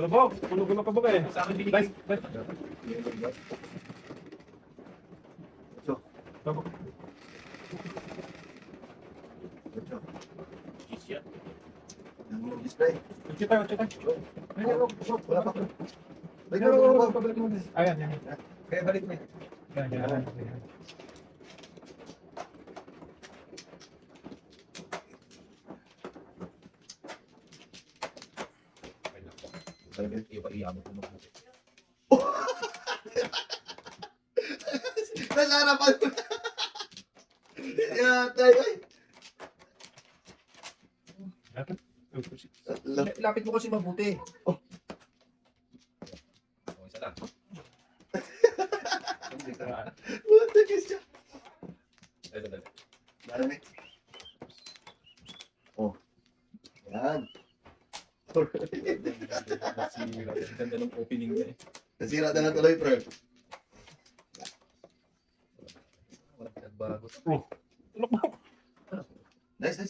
Gulubog. Gulo-gulo ka ba eh? Sa akin binigay. So, Tabo. yan yung display. Uchi tayo, uchi tayo. Wala pa. Pabalik mo. Ayan, yan. Kaya balik mo. Yan, yan. Yan. Nasa harapan ko. Yeah, tayo. Lapit mo kasi mabuti. Oh. Isa lang. What the kiss siya? Dali. Marami. Oh. Yan. Ganda ng opening niya eh. Nasira na lang tuloy, bro. Walang pinagbago. Nice.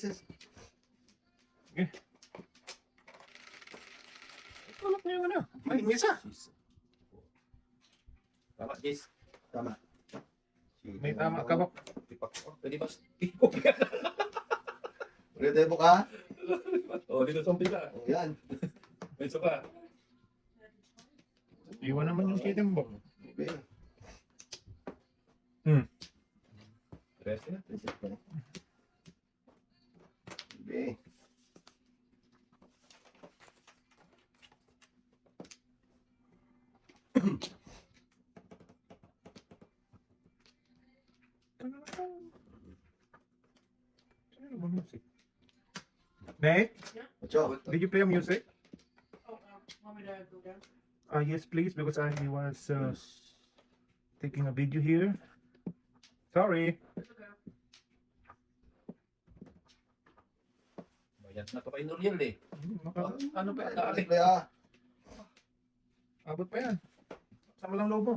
Tulak niyo yung ano. Ay, misa. Tama, Jace. Tama. May tama ka ba? Pwede ba? Tipok yan. Ulit tayo ka? O, dito sa umpisa. Oh, yan. May isa pa. Iwan naman yung chitin mo. Okay. Rest na. Reset pa na. Okay. Nate, Ocho. did you play music? Oh, want me to go down? Yes, please, because I was taking a video here. Sorry. It's okay. Bayan na to kay Nuriel eh. Ano ba? Nakakit. Play ah. Abot pa yan. Sama lang loob mo.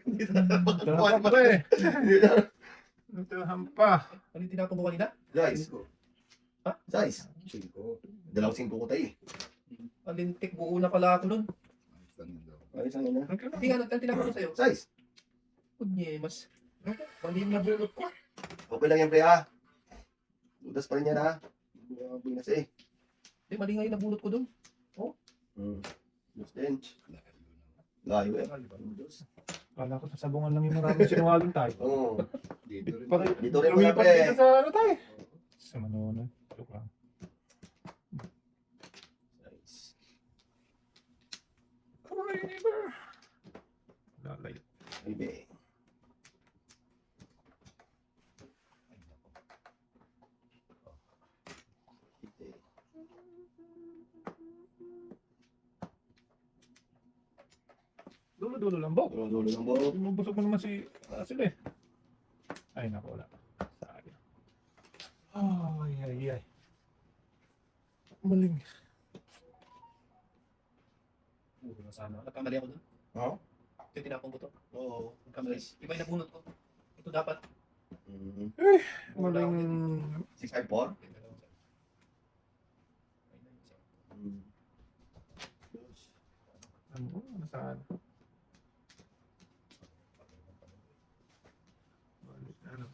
Bunutan po. Dalahan pa eh. Dalahan pa. Ano yung tinapon ko kanina? Guys. Ha? Size. 5. Dalawang 5 ko tayo eh. Alintik, buo na pala ako nun. Ayos lang yun ah. Hindi nga, nagtan tinapon ko sa'yo. Size. Kunye, mas... Mali yung nabulot ko. Okay lang yan, pre ah. Udas pa rin yan ah. Binas eh. Hindi, mali nga yung nabulot ko dun. Udas din. Layo eh. Udas. Kala ko sa sabungan lang yung maraming sinungaling tayo. Oo. Dito rin pala, pre. Dito sa ano tayo? Sa Manona. Joke lang. Nice. Forever. Lalayo. Bibi. Dulo-dulo lang, Bo. Dulo lang po. Mabusog mo naman si Russell eh. Ay, naku, wala. Sayang. Ay. Maling. Nasama. Nagkamali ako dun. Oo? Ito yung tinapon ko to. Oo. Nagkamali. Iba yung nabunot ko. Ito dapat. Maling. 654? Ano? Nasaan? Balik na lang.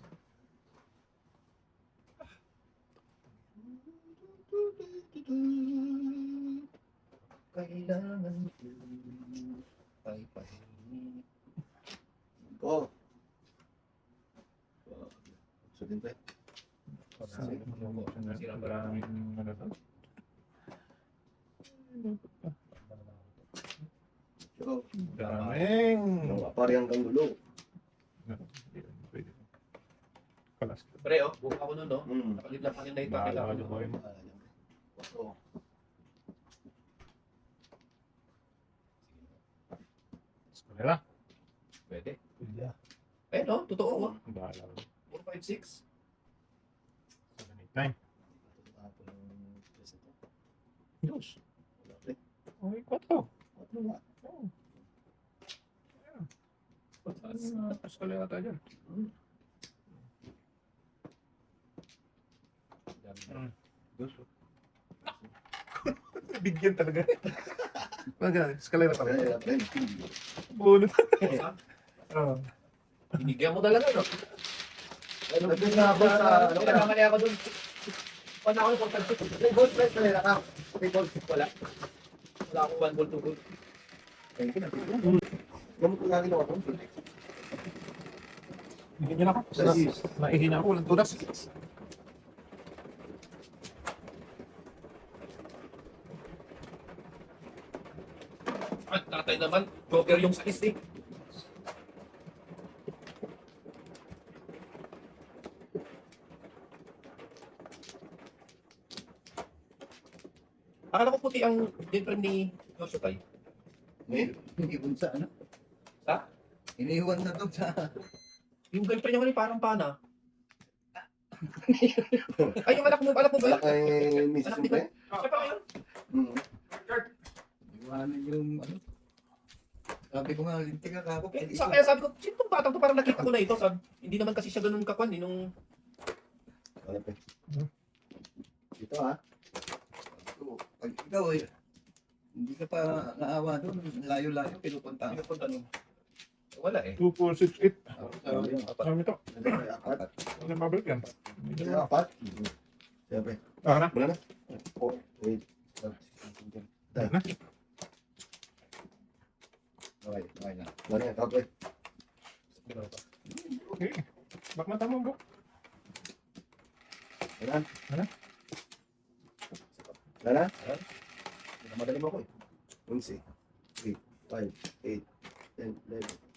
Kailangan ko ay pahingi. Oo. So din pre. Sira pa lang. Ano to? So, Daming. parehang kang dulo. Pwede. Kalas. Pre, oh, buka ako nun, no? Hmm. Nakalip lang kanina ito. Bahala Kailangan ka dyan, ko. boy. Oo. Eskwela. Pwede. Pwede. Eh, no? Totoo, oh. Bahala ka. 456. 789. Dos. Okay, 4. Ano nga? Oh. Pataas. Escalera tayo dyan. Bigyan talaga. Escalera talaga. Kaya, pre. Bunot. Oo. Binigyan mo talaga, no? Nandun na ako sa, ano ka? Kailangan niya ako dun. Paano ako yung pagtagpit? Three balls, pre. Kalera ka. Three balls. Wala. Wala akong 1 ball, 2 ball. Gamot ko lagi ako. Bigyan niyo na ako. Naihina ako. Walang tulas. At tatay naman, joker yung size eh. Akala ko puti ang girlfriend ni Joshua Tay. Iniwan sa ano? Sa? Iniwan na doon sa... Yung girlfriend niya kanina parang pana. Ay, yung anak mo ba? Wala kay Mrs. Anak ni pre. Siya pa ngayon? Mm. Iwanan yung ano. Sabi ko nga, lintik ka ako. Kaya sabi ko, sino tong batang to? Parang nakita ko na ito. Sabi, hindi naman kasi siya ganun kakwan eh. Nung... Wala, pre. Ito, ha? Pag ikaw eh, hindi ka pa naawa doon. Layo-layo, pinupunta Ano ko. po tanong? Wala eh. 2, 4, 6, 8. Sabi yung apat. Marami ito. Apat. Ano mabalik yan? Ito, apat. Siyempre. Ah, na. Wala na. 4, 8, 7, 8. Na. Okay, okay na. Wala na, kapre. Okay. Bak mata mo, bro. Wala. Wala. Wala na? Madali mo ako eh. 11, 3, 5, 8, 10, 11.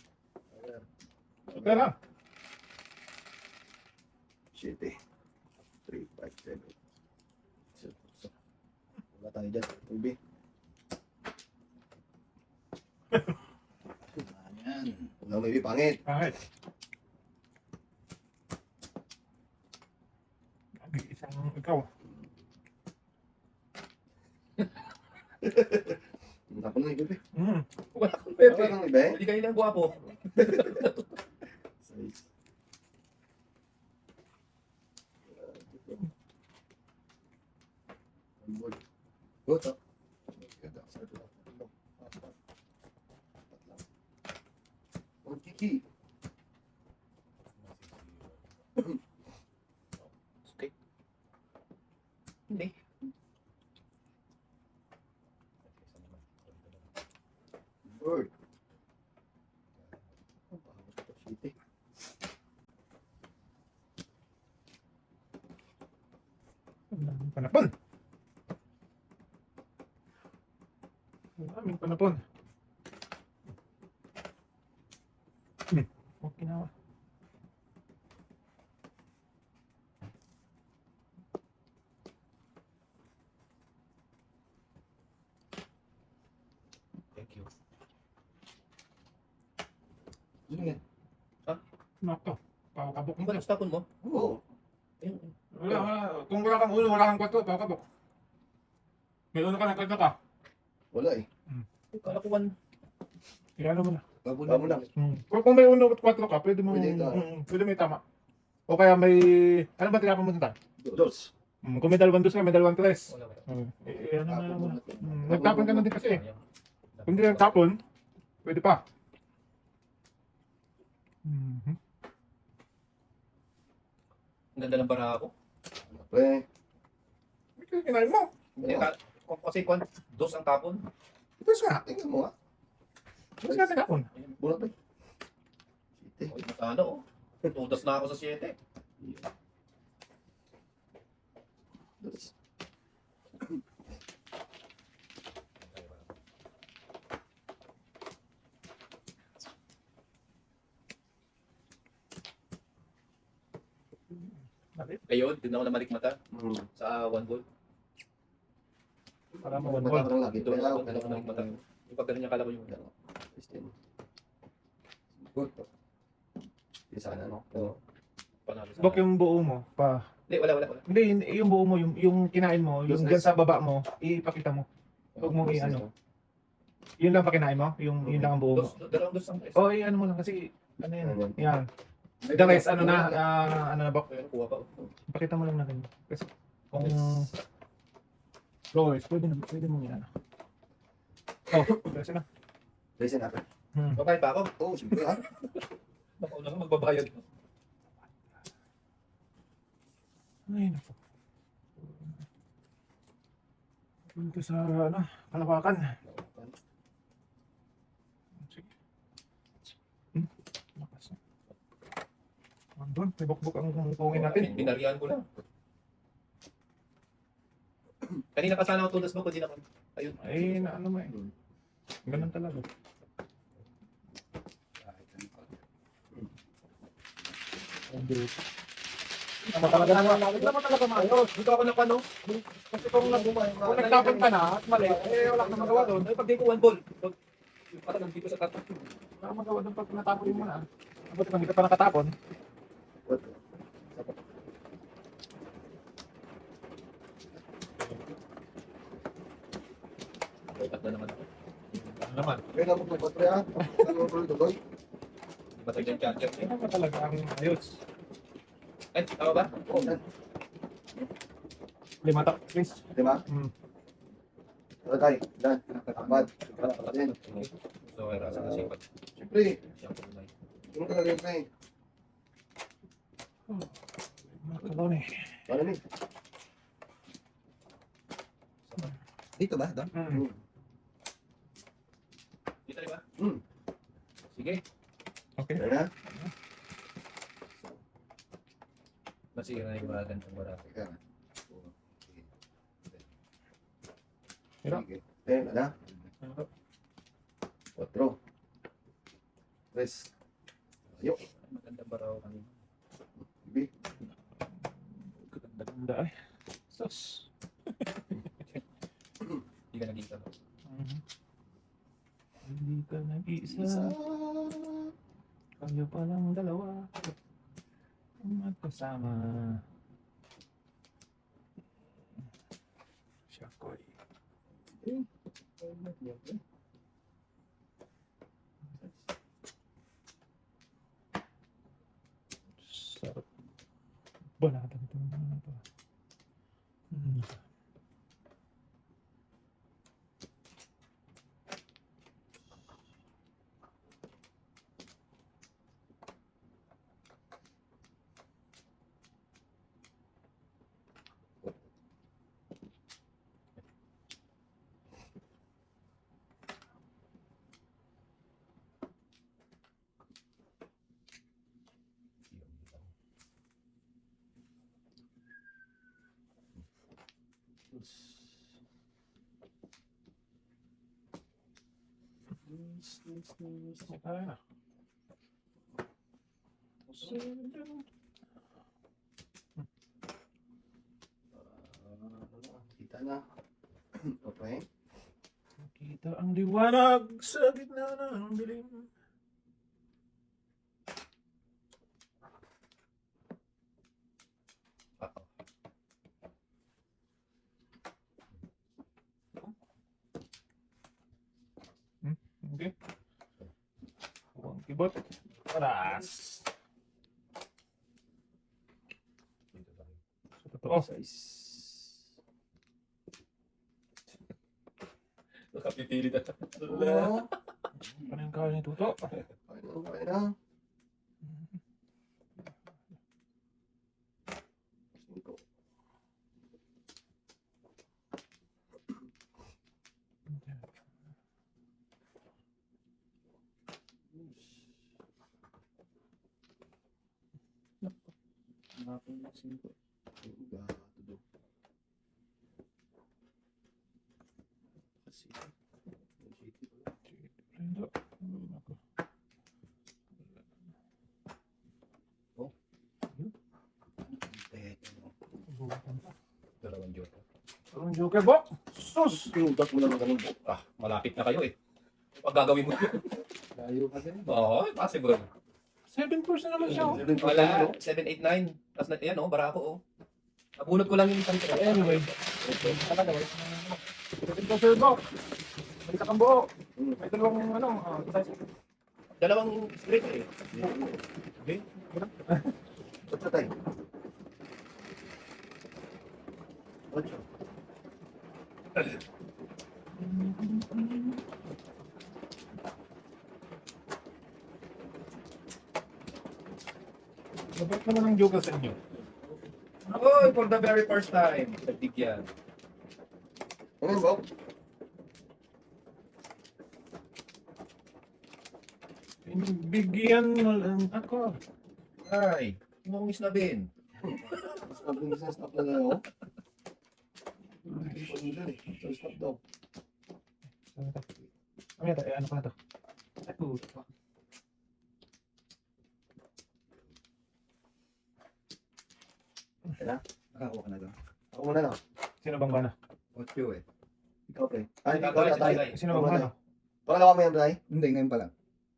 Okay lang. 7, 3, 5, 7. Wala tayo dyan. Ubi. Ayan. Wala may pangit. Kahit. Isang ikaw. Tapos na yung ubi. Wala akong Wala pepe. kang iba eh. Hindi kayo lang gwapo. 6. Goto. Kiki. Okay. Hindi. Bird. City. Panapon. Maraming panapon. Okay na. Thank you. Ano yan? Nako. Pawakabok mo. Yung ba tapon mo? Oo. Ayun. Wala. Kung wala kang ulo, wala kang kwato. Pawakabok. May ulo ka, nagkagna ka. Wala eh. Kala ko one. Kaya mo na. Wala mo na. Kung may ulo at kwatro ka, pwede mo, Pwede ka. pwede may tama. O kaya may, ano ba tinapon mo dito? Dos. Kung may dalawang dos ka, may dalawang tres. Wala, wala. Ano na lang mo. Nagtapon ka na din kasi. Kung hindi nagtapon, pwede pa. Ang ganda ng bara ako. Pre. Kinain mo. Kasi dos ang tapon. Tapos nga. Tingnan mo ah. Tapos nga tinapon. Bulat pa. City. Ay, matano oh. Tudas na ako sa 7. Dos. Ayun, din ako na malikmata Hmm. sa 1 ball. Para mo Mata one ko lang lagi. Doon Kaya ako na malikmata. Yung pagkano niya kala ko yung Christian. Good. Isa na no. Oo. panalo sa... Bok yung buo mo. Pa. Hindi, wala. Hindi, yung buo mo, yung kinain mo, yung Dos dyan na- sa baba mo, ipakita mo. Huwag mo i-ano. Yun lang pa kinain mo? Yung yun lang ang buo mo? Dalawang dos ang tres. O, ano mo lang kasi Ano yan? Ayan. Yan. The rest, ano na, ano na ba? Ayun, kuha pa. Pakita mo lang natin. Kasi kung floors, pwede mo yan. Oh, kasi na. Listen natin. Babayad pa ako. Oo, siyempre ha. Baka na magbabayad. Ay, naku. Dito sa, ano, Kalawakan. Sige. Lakas na. Andun, may bukbuk ang hukungin natin. Binarihan ko lang. Kanina pa sana ako tulas mo, kundi naman. Ayun. Ay, na ano mo eh. Ganun talaga. Tama talaga naman. Tama talaga maayos. Dito ako napano. Kasi kung nagtapon ka na at mali, eh wala kang magawa doon. Ay, pag di ko one ball. Parang nandito sa tato. Wala kang magawa doon pag natapon mo na. Abot kung hindi ka pa nakatapon. What? Bayad na naman ako. Ano naman? Kaya naman ng patre ha. Ano mo ito doy? Batay yung charger. Hindi naman talaga ang ayos. Ay, tama ba? Oo, yan. 5 tak, please. Di ba? Hmm. Ano tayo? Dan. Abad. Yan. So, ay rasa na sipat. Siyempre. Siyang kulay. Ano talaga yun tayo? Makaloni. Ano ni? Dito ba? Doon? Hmm. Dito rin ba? Hmm. Sige. Okay. Ano na? Masira na yung mga gantong marami. Teka. Hirap. Sige. Ano na? 4. 3. Ayok. Magandang baraw kami. Bibi. Ganda ay. Sus. Hindi ka naging talo. Hindi ka nag-iisa. Isa. Kayo palang dalawa. Magkasama. Siya ko sarap. Balata ito naman ito. Kaya na. Kita na. Okay. Kita ang liwanag sa gitna ng dilim. Okay. Huwag kibot. Paras. Sa totoo. Nakapipili na. Oo. Ano yung kaya ni Tuto? Okay na. 5. Dalawang joker. Ang joker, Bok! Sus! Pinugas mo naman ganun. Ah, malapit na kayo eh. Pag gagawin mo yun. Layo ka din. Oo, possible. 7% naman siya. oh. Wala, 7, 8, 9. Tapos na, yan oh, barako oh. Nabunot ko lang yung isang tira. Anyway. Talaga, wala na naman. 7% Bok! Balik kang buo. May dalawang ano, isa Dalawang straight eh. Okay. Ocho tayo. Ocho. Dapat naman ang joker sa inyo. Oy, for the very first time. Nagtig yan. Ano yun, Bob? Bigyan mo lang ako. Ay, hindi mo akong isnabin. Stop din sa stop na lang, oh. Stop daw. Ano pa to? Ay, puto. Nakakuha ka na doon. Ako muna na. Sino bang bana? 8 eh. Ikaw, pre. Ay, ikaw na tayo. Sino bang bana? Pangalawa mo yan, Bray. Hindi, ngayon pa lang.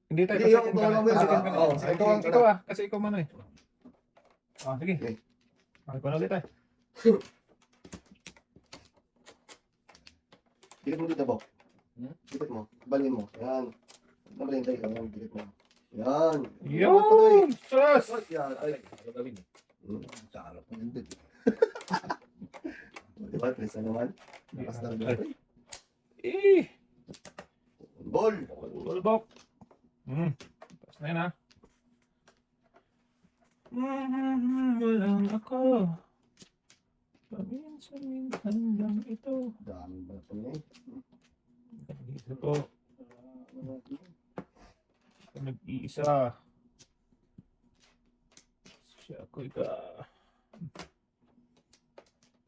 Hindi tayo. Hindi, yung pangalawa mo yan. Second ka na. Oo, Ikaw, second ka ikaw na. ah. Kasi ikaw man eh. Ah, sige. Okay. Okay, pa na ulit tayo. Pilit mo dito, Bob. Hmm? Pilit mo. Balin mo. Yan. Nabalin tayo. Yan, pilit mo. Yan. Yun! Sus! Yan. Ay. Ano gawin? Sa harap mo yun din. Diba, Chris, ano naman? Nakastar na. Eh! Ball. Bulbok! Tapos na yun ah. Walang ako. Paminsan-minsan lang ito. Dami ba ito eh? Dito po. Nag-iisa. Siya ako ika.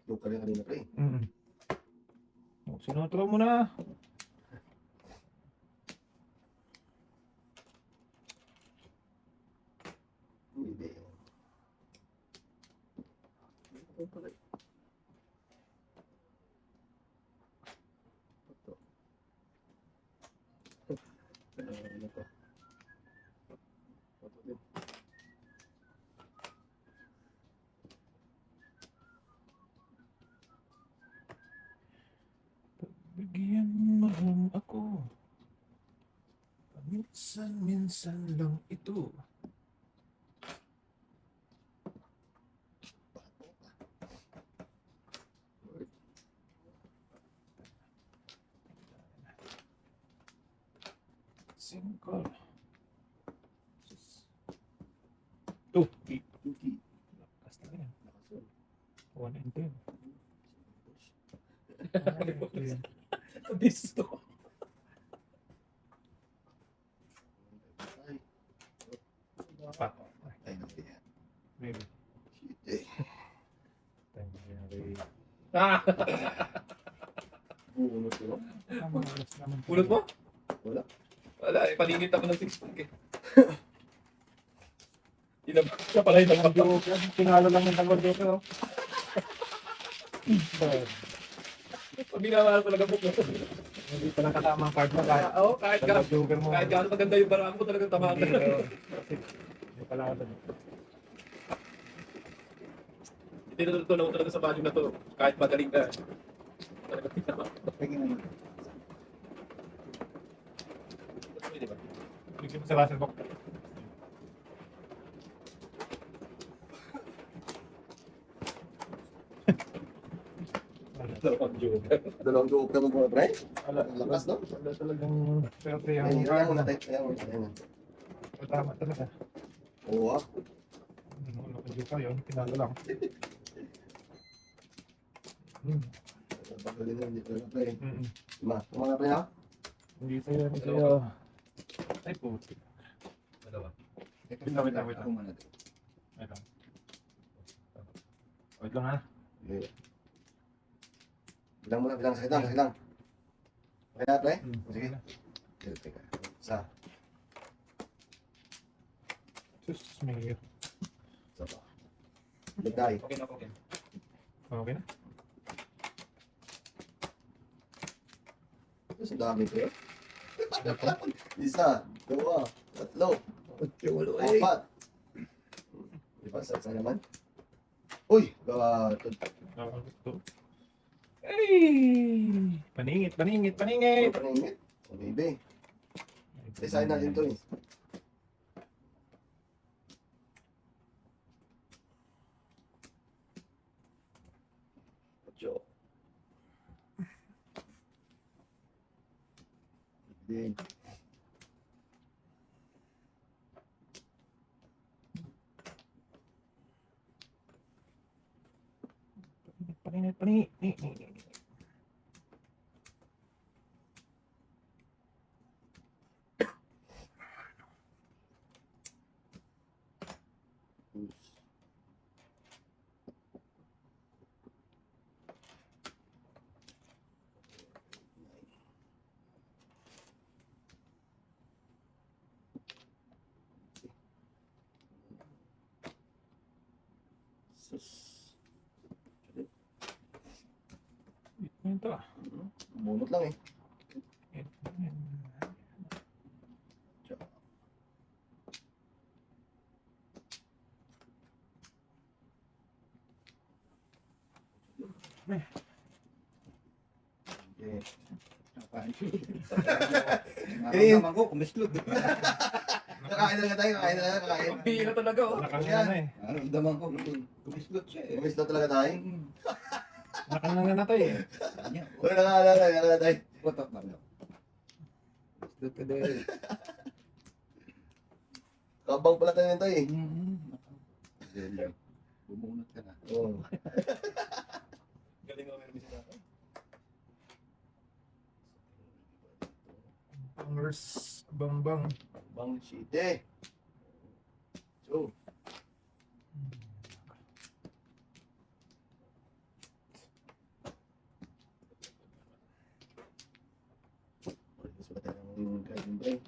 Yung kanina, pre. Sinotro mo na. Hindi. Ito pala. Ito. Ano to? Ito din. Bigyan mo lang ako. Minsan-minsan lang ito. Single. Two. Tuki. Lakas na yan. Nakasun. 1 and 10. Disto. Ay. Pa. Ay, nabi yan. Maybe. Shit eh. Ah! Bunot ko. Pulot mo? Wala. Wala eh, palinit ako ng 6 pack eh. Tinabak siya pala yung nagpapag. Tinalo lang ng tanggal dito. Oh. Pag binawala talaga po. Hindi pa nakatama ang card mo kahit Oo, kahit tanggal joker mo. kahit gaano maganda yung barang mo talagang tamaan Hindi, ka. hindi pala ako doon. Hindi natutunan ko talaga sa value na to. Kahit magaling ka. Talagang tinamaan. Tingin naman. Di ba? Bigyan mo sa Russell box. Dalawang joker. Dalawang duog ka mo po, pre? Wala, Lakas, no? wala talagang swerte Ay, yung hirang card mo mo. na tayo. Ayan mo. Ayan. Tama talaga. Oo, ah. Wala ka joker yun, pinalo lang. Pagaling na, hindi talaga, pre. Mm-mm. Mga pre, ha? Hindi sa'yo, hindi sa'yo. Ay, puti. Dalawa. Wait lang, wait lang, wait lang. Ako muna. Wait lang. Wait lang ha. Okay. Bilang muna, bilang. Sakit lang, sakit lang. Okay na, pre? Sige. Sige, teka. Isa. Sus, may Isa pa. Ligay. Okay na, okay. okay na. Sa dami, pre. Isa, dua, tatlo, 8, 8. apat. Di ba, sa isa naman? Uy! Ito. Ay! Paningit, paningit, paningit! Paningit. O, baby. Isahin natin to eh. Diretso. Din. Paninit, paninit. Sus. Ito. Bunot lang eh. Okay. Nararamdaman ko, kumislog. Kakain na lang tayo, kakain na lang, kakain. Ang bihira talaga, oh. Nakanganga na eh. Nararamdaman ko, kumislog siya eh. Umis na talaga tayo. Nakanganga na tayo eh. Kanya, Uy, nakakala tayo. Putok na lang. Kumislog ka din. Kabang pala tayo nito eh. Bumunot ka na. Oo. Galing ako meron sila. Bangers, bangbang. Bang City. So. Mas wala tayong guiding brain.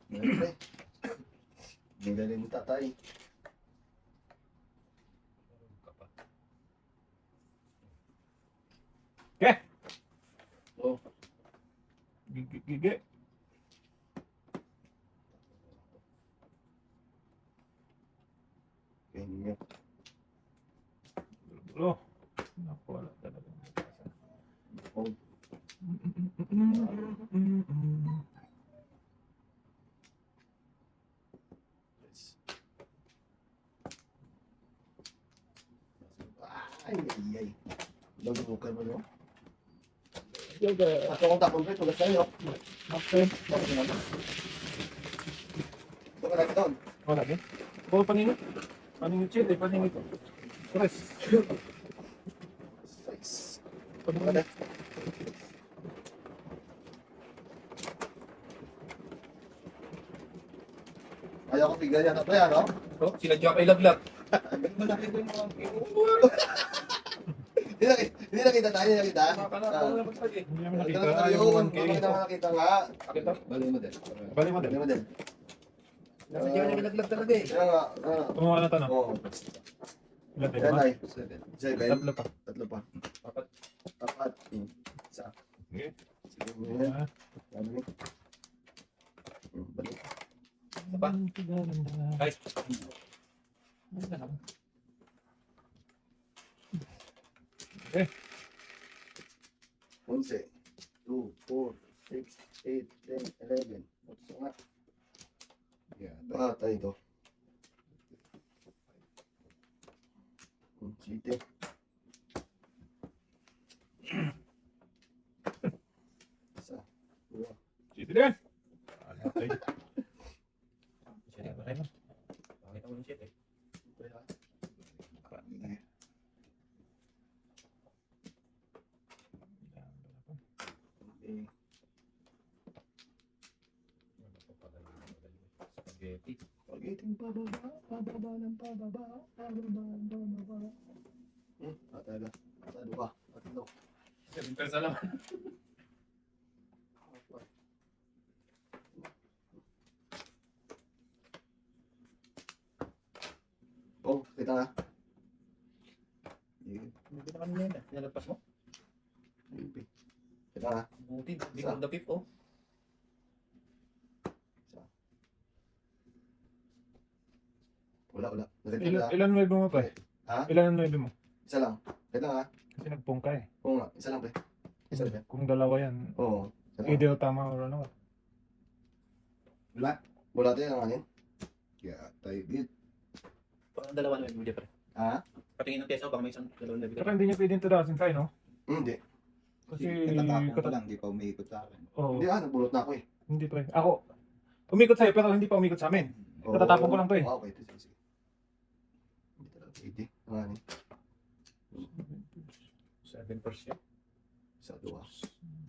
Siyempre. Hindi galing mo tatay. Okay. Oh. Gigi. Ganyan. Dulo. Naku, wala talaga. Oh. Yes. Ay, ay, ay. Nagubukan mo, no? Yoga. At akong tapon ko, tulas tayo. Okay. Ito ka lang doon. Wala din. Oh, paninit. Paninit siya eh. Paninit. Stress. Size. Paninit. Ayaw ko bigyan yan. Ito yan, no? Oh, sinadya kay Laglag. Malaki ko yung mga kilo. Hindi nakita tayo, hindi nakita. Nakakalakan naman tayo eh. Hindi namin Ito nakita. na tayo Yung yun. 1K. Bakit naman nakita nga? Nakita? Bali mo din. Bali mo Hindi din. mo din. Nasadya niya kay Laglag talaga eh. Kaya nga. Kumuha na tanong. Oo. Ilan tayo? Yan tayo. 7. Seven. Tatlo pa. Tatlo pa. Apat. Apat. Isa. Okay. Sige mo yan. Ah. Dami. Balik. Isa pa. Ay. Okay. 11, 2, 4, 6, 8, 10, 11. Ito nga. Yeah. Tayo ito. City. Isa. Dua. Sige din. Okay. Shit, bakit mo? Bakit ako ng shit eh? Kaya. Okay. Spaghetti. Pag-iting pababa, pababa ng pababa, pababa ng pababa. Talaga. Tatlo ba? Tatlo. Pero sa laman. Apat. Oh, kita nga. Hindi na kami yan eh. Nalagpas mo? Kita nga. Buti. Hindi ko dapip oh. Wala. Naganda Ilan, na. ilan 9 mo pa eh? Ha? Ilan ang 9 mo? Isa lang. Ito lang ha. Kasi nagpong ka eh. Oo nga. Isa lang pre. Isa lang. Kung dalawa yan, Oo. Isa lang. either tama or ano. Wala. Wala tayo ng anin. Yeah, tayo din. Parang dalawa na yung video, pre. Ha? Patingin ng peso, baka may isang dalawang na video. Saka hindi niya pwedeng tudasin tayo, no? Hindi. Kasi, Katatapon ko lang, di pa umiikot sa akin. Oo, Hindi nagbulot na ako eh. hindi pre. Ako, umikot sa'yo pero hindi pa umikot sa amin. Oo. Katatapon ko lang to eh. Okay, sige. Hindi talaga pwede. Ang anin. 7%. Isa, dua.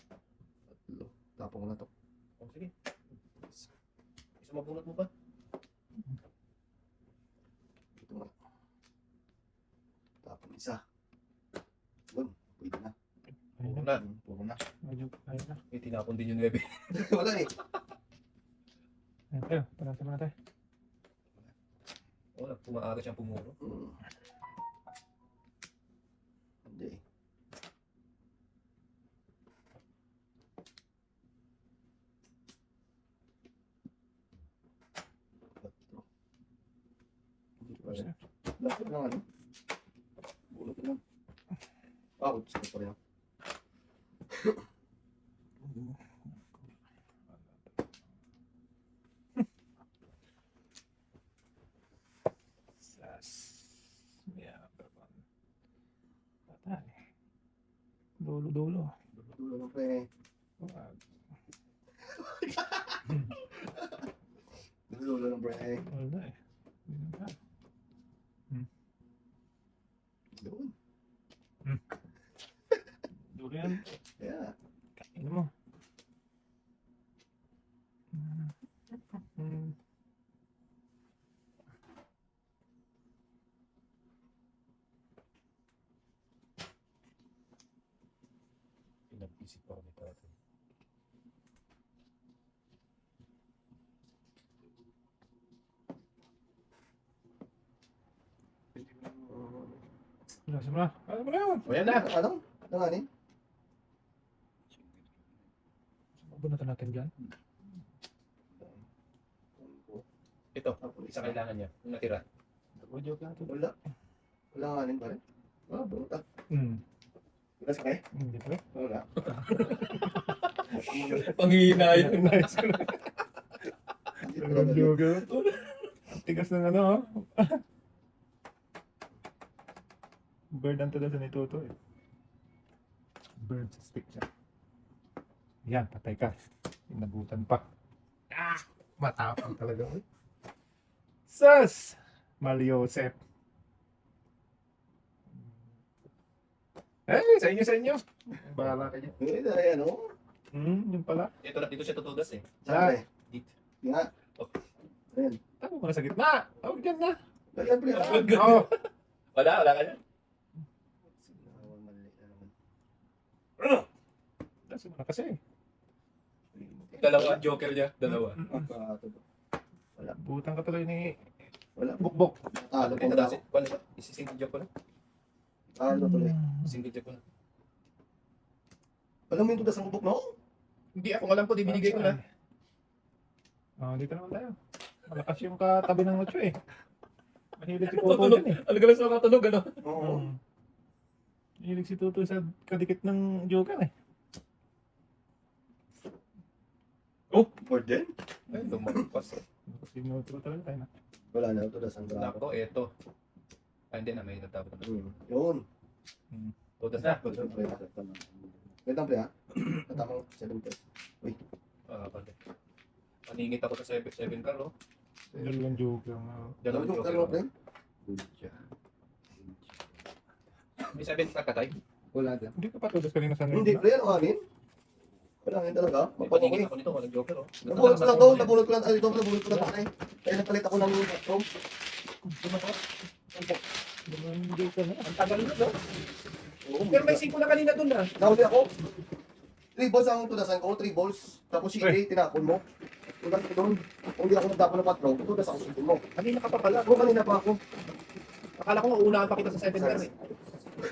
Tatlo. Tapong ko na to. Oh, sige. Isa mabunot mo pa. Ito nga. Tapong isa. Yun. Pwede na. Ayun Puro na. na. Puro na. Ayun na. May tinapon din yung 9. Wala eh. Ayun tayo. Panatan mo na tayo. Oh, pumaaga siyang pumuro. Hindi. Tatlo. Hindi pa rin. Dapat lang ano? Bulot lang. Gusto ko pa rin. Sas. Yeah, perdón. Patay. Dulo. Dulo lang pre. Wag. Dulo lang pre. Wala eh. Hindi na tayo. Doon. Dulo yan. Yeah. Kain mo. Pinag-isip ako ni tatay. Lasim na. Ano mo na yun? O yan na. Ano? Nanganin? Bunatan natin dyan. Ito, isa kailangan niya. Yung natira. Joke lang ito. Wala. Wala nganin pa rin. Ah, bulot ah. Wala sakay? Hindi pa. Wala. Panghihinay. Nice. Hindi talaga. Joke. Tigas ng ano, oh. Bird ang tulas ni Toto eh. Bird sa stick siya. Yan, patay ka. Inabutan pa. Ah! Matapang talaga. Eh. Sus! Maliosep. Eh, sa inyo. Bahala ka dyan. Hindi na yan, oh. Yun pala. Ito na, dito siya tutugas eh. Saan pre? Dito. Yung nga. Ayan. Tama mo na sa gitna. Huwag dyan na. Ayan pre. Oo. Wala ka niya. Kasi mo na kasi. Dalawa, joker niya. Dalawa. Wala. Butang ka tuloy ni Wala. Bukbok. Talo Ito po na, ako. wala. Isi-single joke ko na. Talo tuloy. Single joke ko na. Alam mo yung tudas ng bubok, no? Hindi ako alam ko, di binigay ko na. Oh, dito naman tayo. Malakas yung katabi ng Ocho eh. Mahilig si Toto dyan eh. Ano ka lang sa katunog, ano? Oo. Mahilig si Toto sa kadikit ng Joker eh. More din? Ay, lumagpas. Kasi neutro talaga tayo na. Wala na, tudas ang bravo. Nako, eto. Ay, hindi na, may nagtapos na. Yun. Tudas na. Tudas pre. Wait lang pre ha. Natamang 7 pesos. Pwede. Maningit ako sa 7 car, oh. Dalawang Joker na. Dalawang Ano yung joker. karo pre? May 7 car ka tayo. Wala din. Hindi ka pa tulos kanina sa Hindi pre, ano anin? Wala ngayon talaga. May Magpapako paningit eh. ako nito, walang joker, oh. Nabulot ko lang to, nabulot ko lang. Ay, ito, nabulot ko lang tayo. Kaya nagpalit ako ng room. Dalawang Joker na. Ang tagal na, no? Pero may 5 na kanina dun, ah. Nahuli ako. 3 balls ang tudasan ko, 3 balls. Tapos sige, tinapon mo. Tudas ko doon. Kung hindi ako nagtapon ng 4, tudas ako sa mo. Kanina ka pa pala. Ako kanina pa ako. Akala ko uunahan pa kita sa 7 car, eh.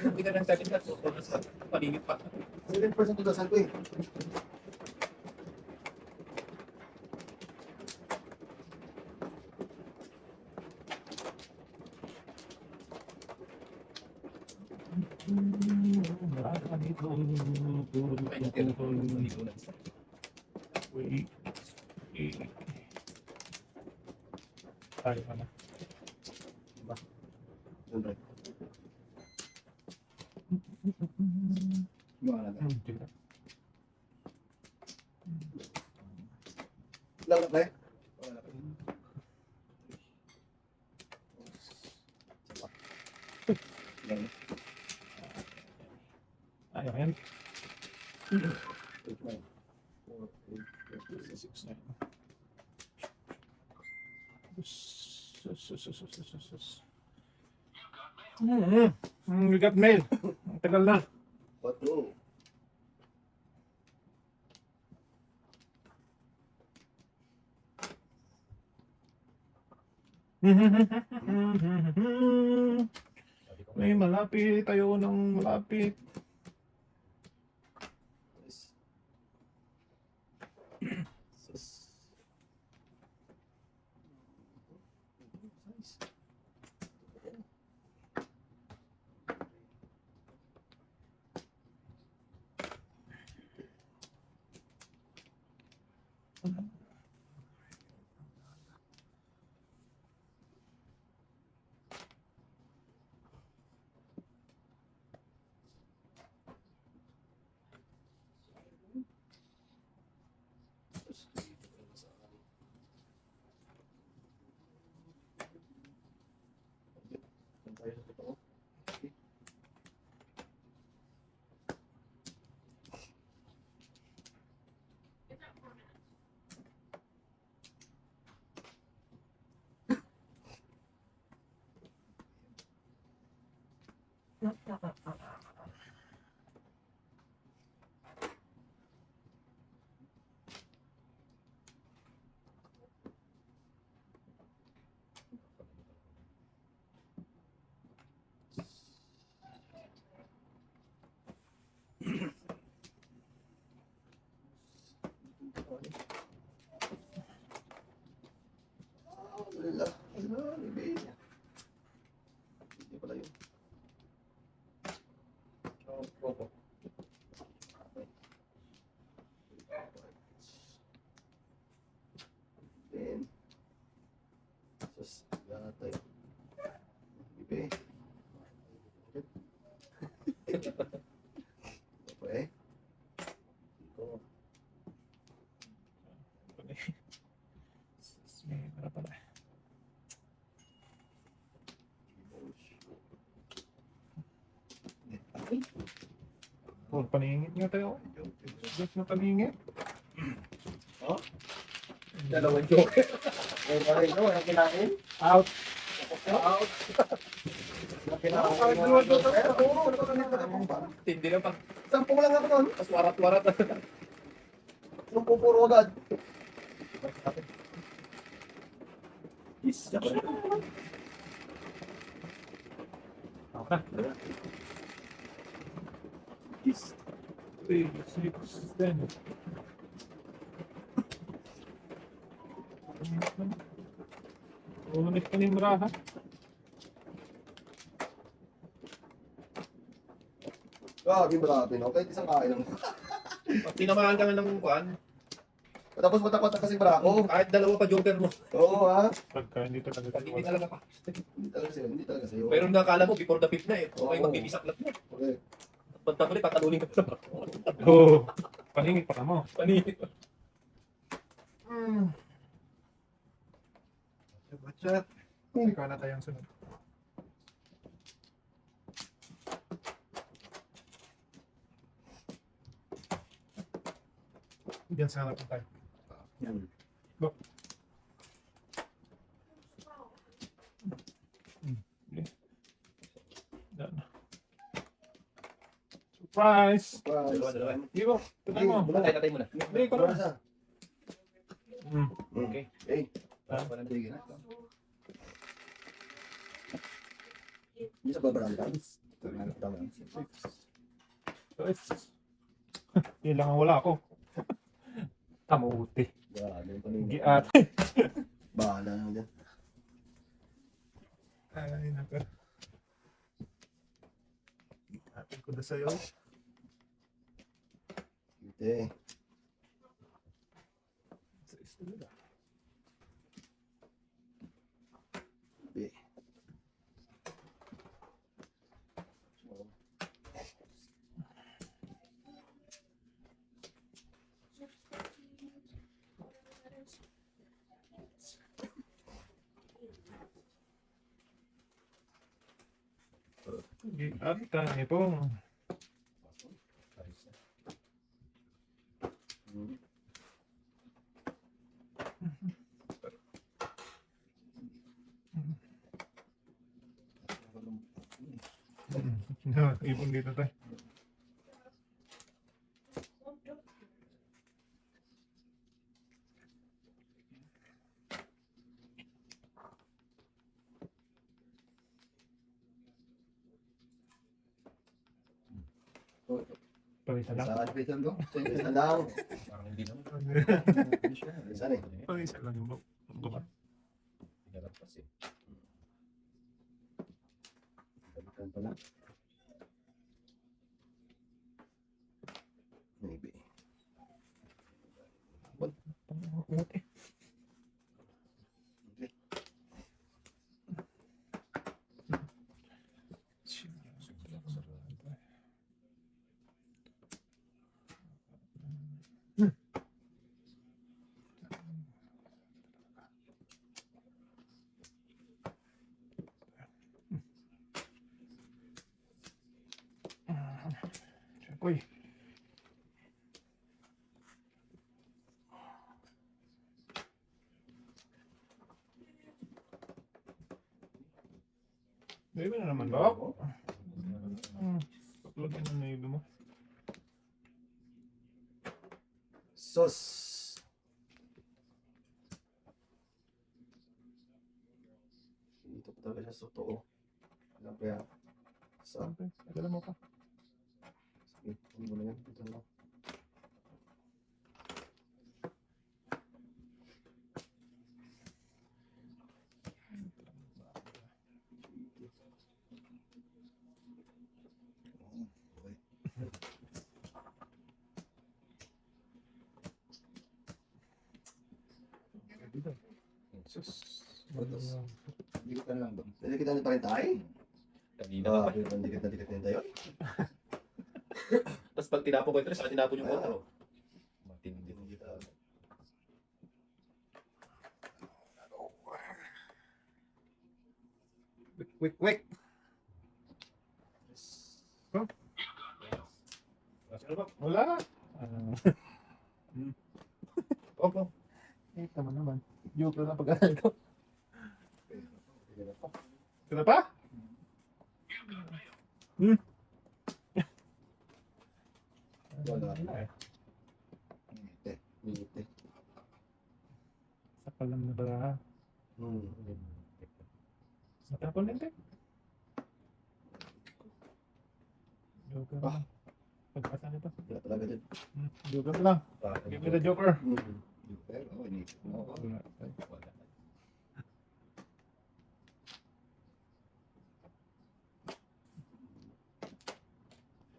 Hindi ka ng 7 car, so paningit pa. 7% tudasan ko eh. Wait. Tayo ka na. Yun, Ray. Mga natin. Hindi na. Lalat na eh. Ayaw yan. 6, 9. We got mail. Ang tagal na. Patro. May malapit. Tayo ng malapit. Sus. Alhamdulillah. Allah, baby. Hindi pala yun. Opo. Then, sus, yatay. Baby. Opo eh. Ito. Para pala. Oh, paningit nga tayo. Diyos na paningit. Oh? Dalawang joke. Eh, pala ito, walang kinain. Out. Out. Walang kinain. Tindi na pa. Sampung lang ako doon. Tapos warat-warat. Yung pupuro agad. Ako na. 3, 6, 10. Ulit pa ni Maraha. Grabe, marami, no? Kahit isang kain lang. Pag tinamaan ka nga ng kuhan, Tapos matakot kasi barako. kahit dalawa pa joker mo. Oo, ha? Pagka hindi talaga Pag hindi talaga pa. Hindi talaga sa'yo. Hindi talaga sa'yo. Pero nakakala mo before the fifth na eh. Okay, Oo. magbibisak lang mo. Okay. Pagtang ulit, tatalunin ka pa naman. Oo. Paningit pa ka mo. Paningit. Chat. Ikaw na tayong sunod. Diyan sa harapan tayo. Yan. Go. Yan. Surprise! Surprise. Dalawa. Hindi mo. Tignan mo. Tatay muna. Hindi, ikaw Wala na. sa. Okay. Eh, Ah, sige na. Hindi sa babarang ka. Tama. Yun lang ang wala ako. Kamuti. Grabe. Ito na yung- Giat. Bahala na dyan. Ay, naka. Giatin ko na sa'yo. 20. B. At tayo pong ipon dito tayo. Pawisa lang. Saan? Isa lang. Parang hindi naman. Saan eh? Pawisa lang yung buka. Pinalagpas eh. Balikan pala. Maybe. Puti. Uy. Di ba na naman, Dok? Paglagyan na na mo. Sus. Dito pa talaga siya sa totoo. Alam ko yan. Sa, Okay, nagala mo pa. sige, huwag mo na yan. Dito na. Sus. Dikitan lang ba? Dikitan pa rin tayo. Kanina ka pa. Dikit na tayo. Tapos pag tinapon ko yung tres, tinapon yung kontra. Matindi. Quick. Ano ba? Wala. Opo. Ito mo naman. Joke lang pag-aaral ko. Sila pa? Wala. eh. Minute. Sa palam na bara. Matapon din tayo. Joke lang. Pag-asa nito. Wala talaga din. Joke lang. Give me the joker. Wala.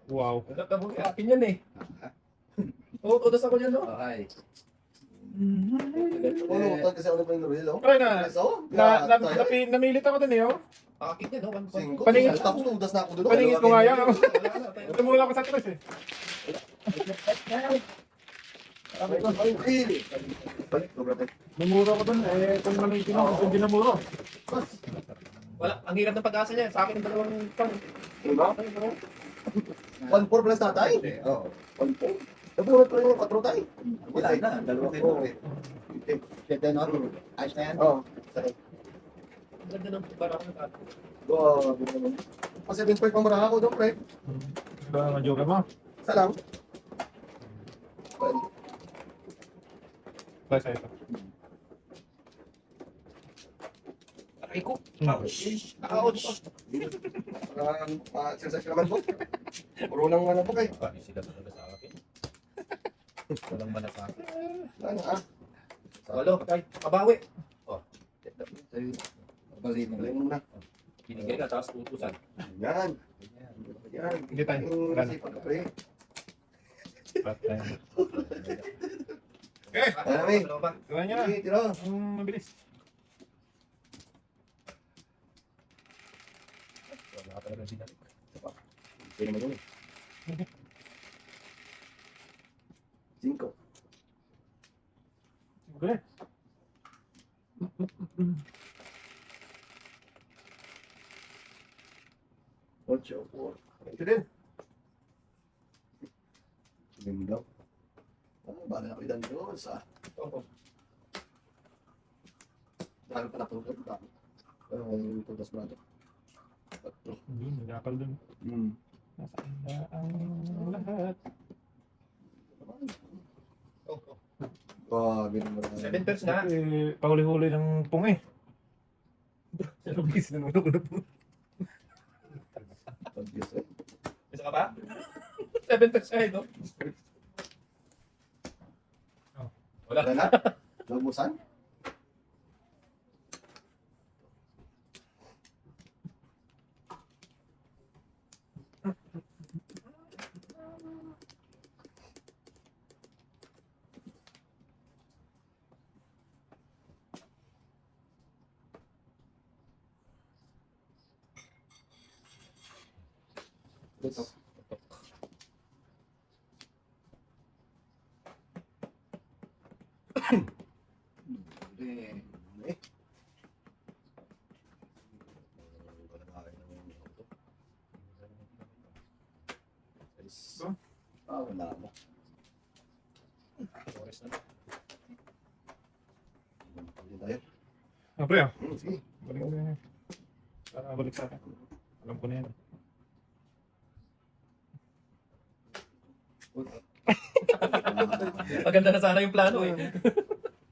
Wow. Nagkabuli akin yan eh. Oo, utos ako dyan, no? Ay. Ano, kasi ano pa yung Rilo? Okay na. So, Namilit ako dun eh, oh. Akin yan, no? Singko. Paningin- Tapos tudas na ako doon. Paningin ko nga yan, oh. Wala na, tayo. Tumula ko sa tres eh. Balik, brother. Namura ko dun eh. Kung namitin ako, kung hindi namura. Wala, ang hirap ng pag-asa niya. Sa akin ang dalawang pang. Diba? 1-4 plus tatay? Oo. 1-4. Nabunod ko yung 4 tayo. Wala na, dalawa kayo. Pwede no? Ayos na yan? Oo. Ang ganda ng barako ng tato. Kasi 7 point pang maraha ko doon, pre. Diba ang joker mo? Isa lang. Plus ito. Aray ko. Ouch. Ouch. Parang sensasyon naman po. Puro lang ano po kayo. Bakit sila talaga sa akin? Walang malasakit. Ano ah? Walo, tay. Kabawi. Balik mo. Galing mo na. Binigay ka, tapos utusan. Yan. Yan. Hindi tayo. Yung Wala na. nasipag ka, pre. Patay. Ano, may? Dalawa pa. Gawa niya na. Sige, tira. Mabilis. Wala ka talaga binalik. Pwede mo yun eh. 5. Galing. 8. Ito din. Limdaw. Bago na kayo doon sa... Dami pa na po. Dami. Yung tutas brado. 4. Hindi, nagakal dun. Hmm. Nasaan na ang lahat? Grabe naman. 7 pairs na. Eh, pahuli-huli ng pung eh. Pero bis na naman ako na pung. Pag-yes eh. Isa ka pa? 7 pairs na ito. Wala. Wala na? Lubusan? Ito. Wala na. Oras na. Hindi tayo. Ah, pre ah. Sige. Balik mo na. Para balik sa akin. Alam ko na yan. Maganda na sana yung plano eh.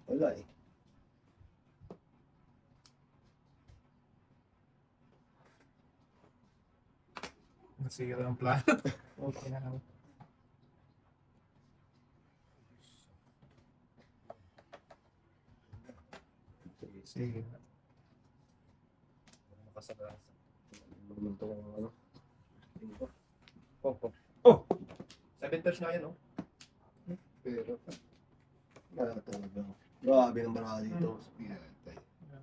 Wala eh. Nasira ang plano. Okay na naman. Sige. Makasagasa. Lumunto ko ng ano. Oh! 7 pairs na yan, no? Pero, wala talaga. Grabe ng baraka dito.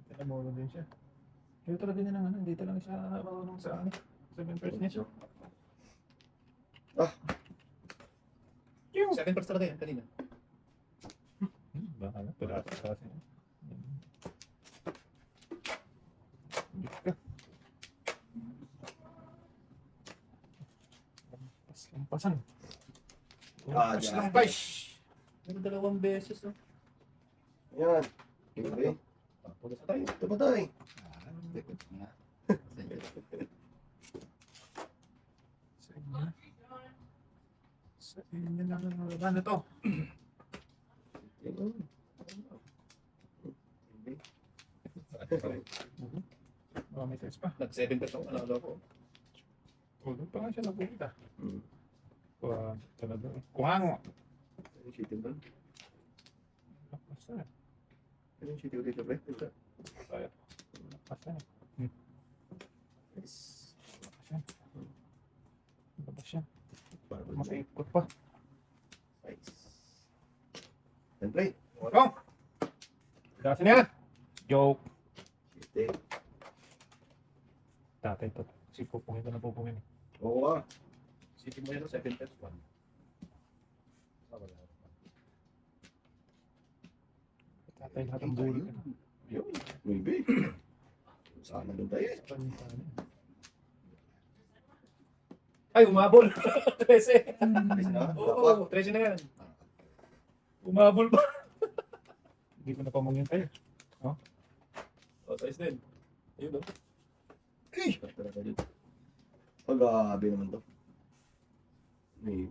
Tinamulo din siya. Kaya talaga niya ng ano, hindi talaga siya marunong sa ano. 7 pairs niya siya. 7 pairs talaga yan kanina. Baka na, pala kasi. Hindi ka. Lampasan. Lampas, dyan. lampas. Pero 2 beses, no? Yan. Hindi. Tapos na tayo. Ito pa tayo. Sa inyo. Sa inyo na ano to. May size pa. Nag-7 pairs ako, nalala ko. O, doon pa nga siya napunta. Hmm. Talaga. Kuhango. Ano yung city ba? Lapas na. Ano yung city dito, pre? Tayo. Lapas na. Nice. Lapas yan. Labas yan. Para Makaikot pa. nice. And play. Oh! Gasin yan! Joke. City. Tatay to. Si pupungin ko na pupungin. Oo ah. City mo yan, no? 7 pairs, 1. Tatay lahat ang bulo. Yun. Maybe. Sana doon tayo eh. Ay, umabol! 13! Nice na. Oo, 13 na yan. Umabol pa. Hindi ko na pamangin tayo. Oh, size din. Ayun, no? Talaga dito. Pag-aabi naman to. Maybe.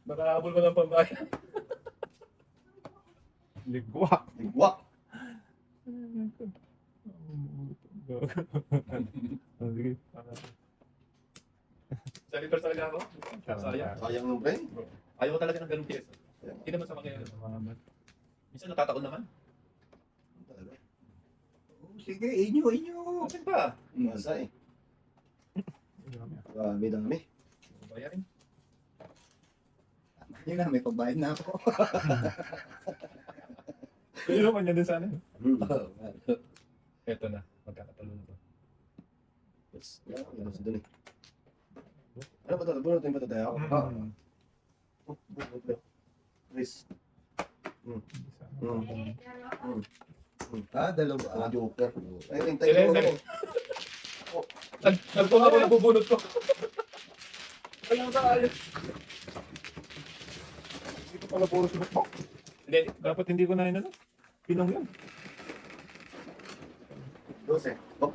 Baka habol mo ng pambayan. Ligwa. Ligwa. Sige. 7 pairs talaga ako. Sayang. Sayang nung pre. Ayaw ko talaga ng ganung pyesa. Hindi naman sa mga minsan natatakon naman. Talaga. Sige, inyo. Asin pa. Masa eh. Dami. Bayarin. Yun na, may pambayad na ako. Kaya naman yan din sana. Hmm. Eto na. Magkakatalo na to. Yes. Ano sa dun eh. Ano ba ito? Bunutin ba ito tayo? Ah. Bunutin ba? Chris. Dalawa. Joker. Ay, hintay Sige, ko. sige. Nagpunga ko nabubunot ko. Kaya ba ayos? Hindi ko pala puro subok mo. Hindi. Dapat hindi ko na yun ano. Pinong yun. 12. Oh.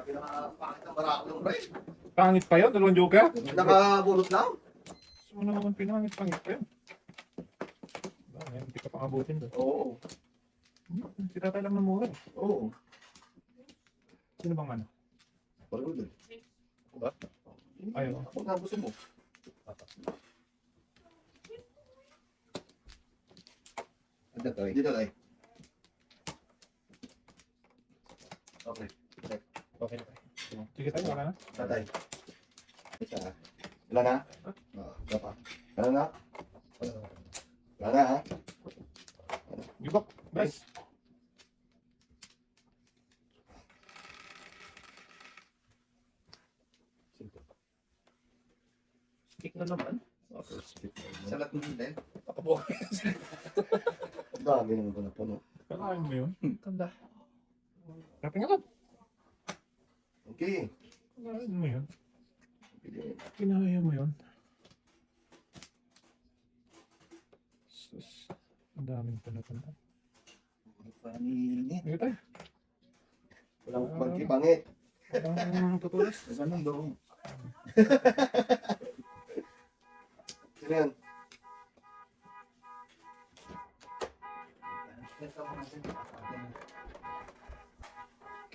Pinakapakit ng barako ng pre. Pangit pa yun, dalawang joker. Nakabulot lang. So ano naman pinangit pangit pa yun. Hindi ka pa abutin doon. Oo. Si tatay lang ng mura. Oo. Sino bang ano? Parang doon. Ba? Ayaw. Kung nga gusto mo. Ano to? Dito tayo. Okay. Okay na. Sige tayo, wala na. Tatay. Isa. Wala na? Oh, isa pa. Wala na? Wala na ha? Give up. Guys. Kick na naman. Salat mo din. Nakabuhay. Ang dami naman ito na puno. Kakain mo yun. Tanda. Kaping agad. Okay. Kakain mo yun. Pili. Kinaya mo yun. Sus. Ang daming panatanda. Paningin. Sige tayo. Walang pangkipangit. Ang tutulas. Ganun daw. Sino yan?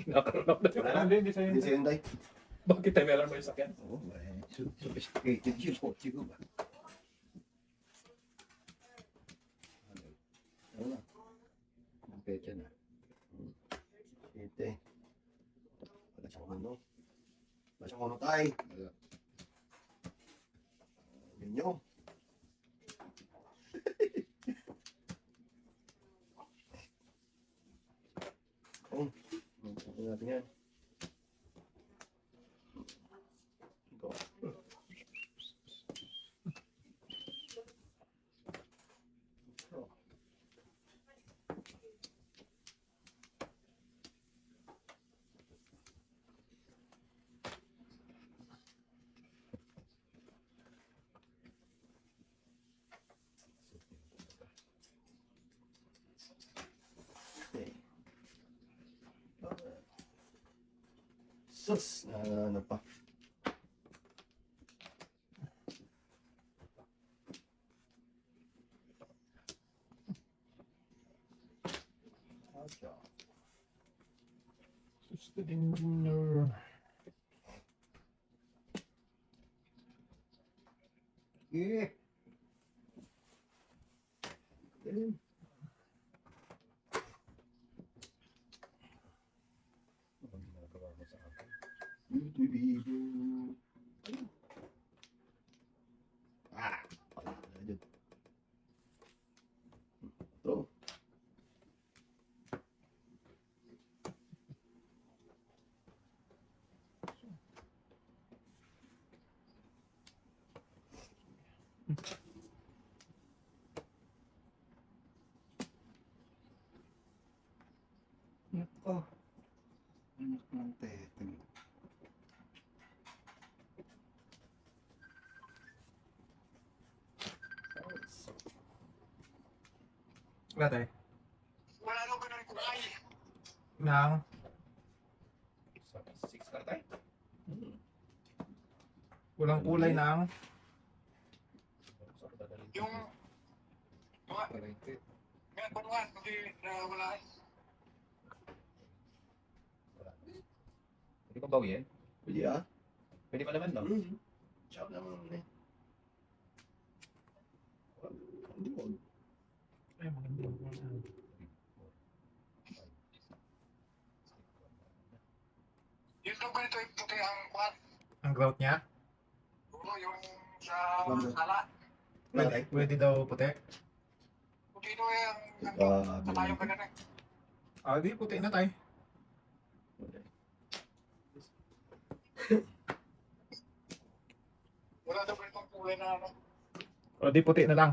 Kinakaroon ako na yun. Hindi sa'yo. Hindi si Hyundai. Bakit tayo meron mo yung sakyan? Oo, sophisticated yun. Kotse ko ba? Ano na? Ang pecha na. Ite. Wala siyang ano. Wala siyang ano tayo. Ganyo. Oh, ano natin yan? Go. Okay. Sus, ano pa? Sus, the dinner. Yeah. Galing. Bibo. Ah, wala na dyan. Ito. Nako. Anak ng teteng. Wala tayo. Wala nang ganun kulay. Nang. 6 na tayo. Walang kulay ng. Yung Palengke. May panuhan, kasi wala eh. Hindi ko bawiin. Pwede ah. Pwede pa naman, no? Tsaka naman eh. Hindi mo. Ay, maganda. Yung daw ganito yung puti ang kwan. Ang grout niya? Oo, yung sa sala. Pwede daw puti. Puti daw yung Ah, talayong ganun eh. Ah, di puti na tayo. Wala daw ganitong kulay na ano. O di puti na lang.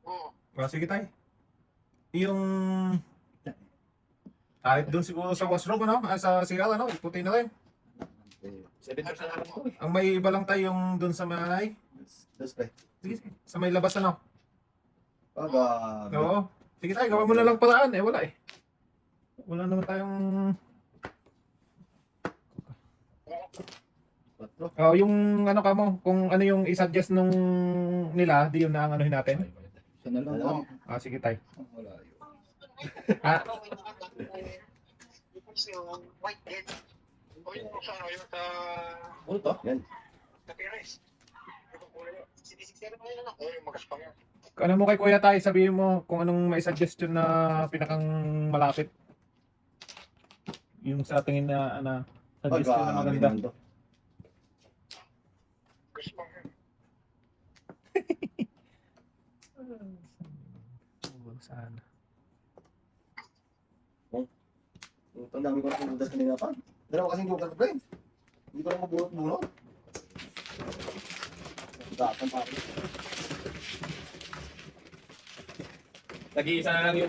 Oo. Ah, sige tayo. Yung... Kahit doon siguro sa washroom, ano? Sa CL, ano? Puti na rin. 7% na lang ko eh. Ang may iba lang tayo yung doon sa may... Display. Sige, sige. Sa may labas, ano? Pag Oo. Sige tayo, gawin mo na lang paraan. Eh, wala eh. Wala naman tayong... patro. Oh, yung ano ka mo, kung ano yung i-suggest nung nila, di yun na ang anuhin natin. Siya na lang. Alam. Ah, sige tayo. Wala yun. Ah, Yung white dead. O yung sa ano, yung sa... Ano to? Yan. Sa Pires. Yung kulay yun. Sinisik-sero mo yun ano? Oo, yung magaspang yun. ano mo kay Kuya tayo, sabihin mo kung anong may suggestion na pinakang malapit. Yung sa tingin na ano, suggestion na maganda. Gaspang yun. Sana. Ang dami ko na butas kanina pa. Dalawa kasing butas pa eh. Hindi ko na mabunot-bunot. Dapat pa rin. Nag-iisa na lang yung